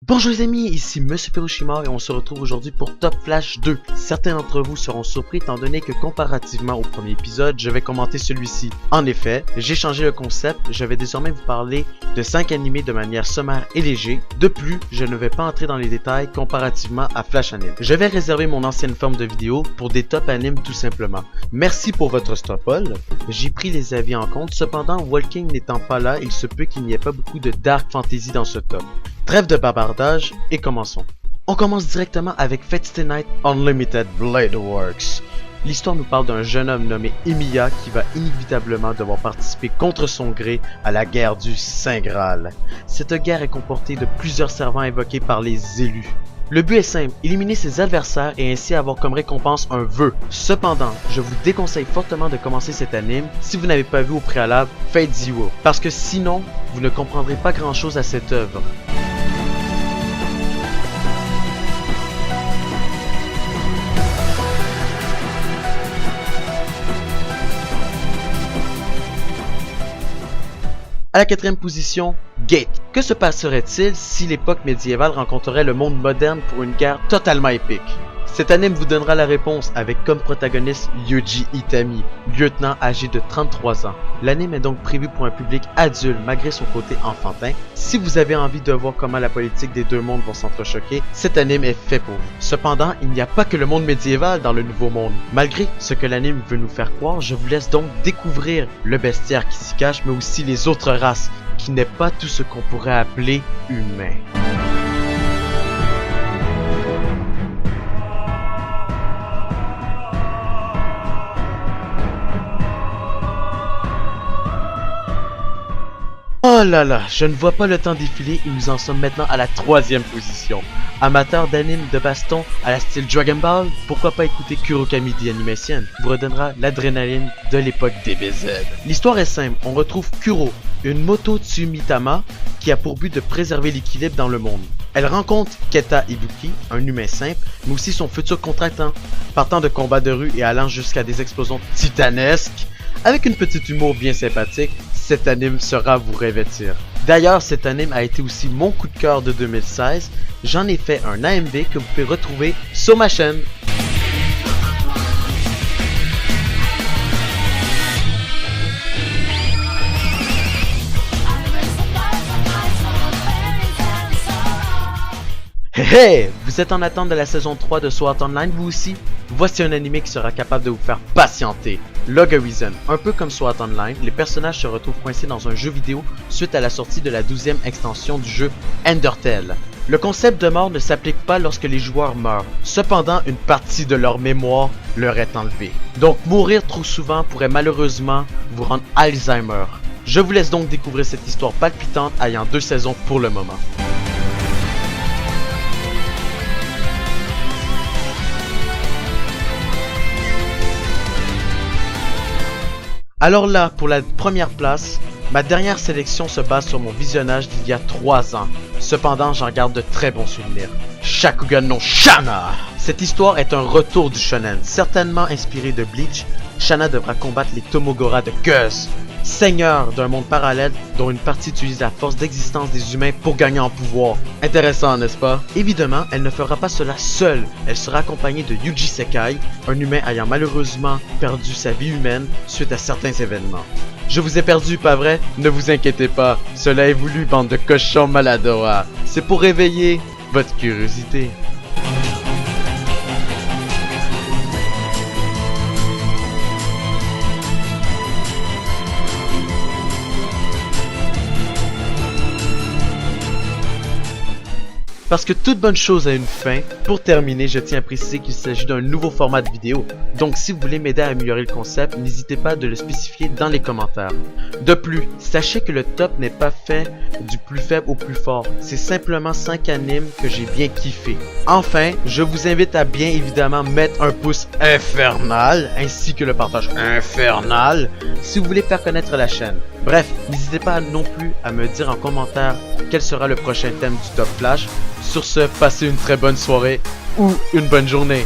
Bonjour les amis, ici Monsieur Perushima et on se retrouve aujourd'hui pour Top Flash 2. Certains d'entre vous seront surpris étant donné que comparativement au premier épisode, je vais commenter celui-ci. En effet, j'ai changé le concept, je vais désormais vous parler de 5 animés de manière sommaire et léger. De plus, je ne vais pas entrer dans les détails comparativement à Flash Anime. Je vais réserver mon ancienne forme de vidéo pour des top animes tout simplement. Merci pour votre stop-all, j'ai pris les avis en compte, cependant Walking n'étant pas là, il se peut qu'il n'y ait pas beaucoup de dark fantasy dans ce top. Trêve de bavardage et commençons. On commence directement avec Fate Stay Night Unlimited Blade Works. L'histoire nous parle d'un jeune homme nommé Emiya qui va inévitablement devoir participer contre son gré à la guerre du Saint Graal. Cette guerre est comportée de plusieurs servants invoqués par les élus. Le but est simple, éliminer ses adversaires et ainsi avoir comme récompense un vœu. Cependant, je vous déconseille fortement de commencer cet anime si vous n'avez pas vu au préalable Fate Zero, parce que sinon, vous ne comprendrez pas grand chose à cette œuvre. À la quatrième position, Gate. Que se passerait-il si l'époque médiévale rencontrerait le monde moderne pour une guerre totalement épique? Cet anime vous donnera la réponse avec comme protagoniste Yuji Itami, lieutenant âgé de 33 ans. L'anime est donc prévu pour un public adulte malgré son côté enfantin. Si vous avez envie de voir comment la politique des deux mondes vont s'entrechoquer, cet anime est fait pour vous. Cependant, il n'y a pas que le monde médiéval dans le nouveau monde. Malgré ce que l'anime veut nous faire croire, je vous laisse donc découvrir le bestiaire qui s'y cache, mais aussi les autres races, qui n'est pas tout ce qu'on pourrait appeler humain. Oh là là, je ne vois pas le temps défiler et nous en sommes maintenant à la troisième position. Amateur d'anime de baston à la style Dragon Ball, pourquoi pas écouter Kurokami The Animation, vous redonnera l'adrénaline de l'époque DBZ. L'histoire est simple, on retrouve Kuro, une moto Tsumitama qui a pour but de préserver l'équilibre dans le monde. Elle rencontre Keta Ibuki, un humain simple, mais aussi son futur contractant, partant de combats de rue et allant jusqu'à des explosions titanesques. Avec une petite humour bien sympathique, cet anime sera vous revêtir. D'ailleurs, cet anime a été aussi mon coup de cœur de 2016. J'en ai fait un AMV que vous pouvez retrouver sur ma chaîne. Hey, vous êtes en attente de la saison 3 de Sword Art Online vous aussi? Voici un animé qui sera capable de vous faire patienter. Logarithm. Un peu comme Sword Art Online, les personnages se retrouvent coincés dans un jeu vidéo suite à la sortie de la 12e extension du jeu Undertale. Le concept de mort ne s'applique pas lorsque les joueurs meurent. Cependant, une partie de leur mémoire leur est enlevée. Donc mourir trop souvent pourrait malheureusement vous rendre Alzheimer. Je vous laisse donc découvrir cette histoire palpitante ayant 2 saisons pour le moment. Alors là, pour la première place, ma dernière sélection se base sur mon visionnage d'il y a 3 ans. Cependant, j'en garde de très bons souvenirs. Shakugan no Shana! Cette histoire est un retour du shonen, certainement inspiré de Bleach. Shana devra combattre les Tomogora de Geus, seigneurs d'un monde parallèle dont une partie utilise la force d'existence des humains pour gagner en pouvoir. Intéressant, n'est-ce pas? Évidemment, elle ne fera pas cela seule. Elle sera accompagnée de Yuji Sekai, un humain ayant malheureusement perdu sa vie humaine suite à certains événements. Je vous ai perdu, pas vrai? Ne vous inquiétez pas, cela est voulu, bande de cochons maladroits. C'est pour réveiller votre curiosité. Parce que toute bonne chose a une fin, pour terminer, je tiens à préciser qu'il s'agit d'un nouveau format de vidéo. Donc si vous voulez m'aider à améliorer le concept, n'hésitez pas de le spécifier dans les commentaires. De plus, sachez que le top n'est pas fait du plus faible au plus fort. C'est simplement 5 animes que j'ai bien kiffé. Enfin, je vous invite à bien évidemment mettre un pouce infernal, ainsi que le partage infernal, si vous voulez faire connaître la chaîne. Bref, n'hésitez pas non plus à me dire en commentaire quel sera le prochain thème du Top Flash. Sur ce, passez une très bonne soirée ou une bonne journée.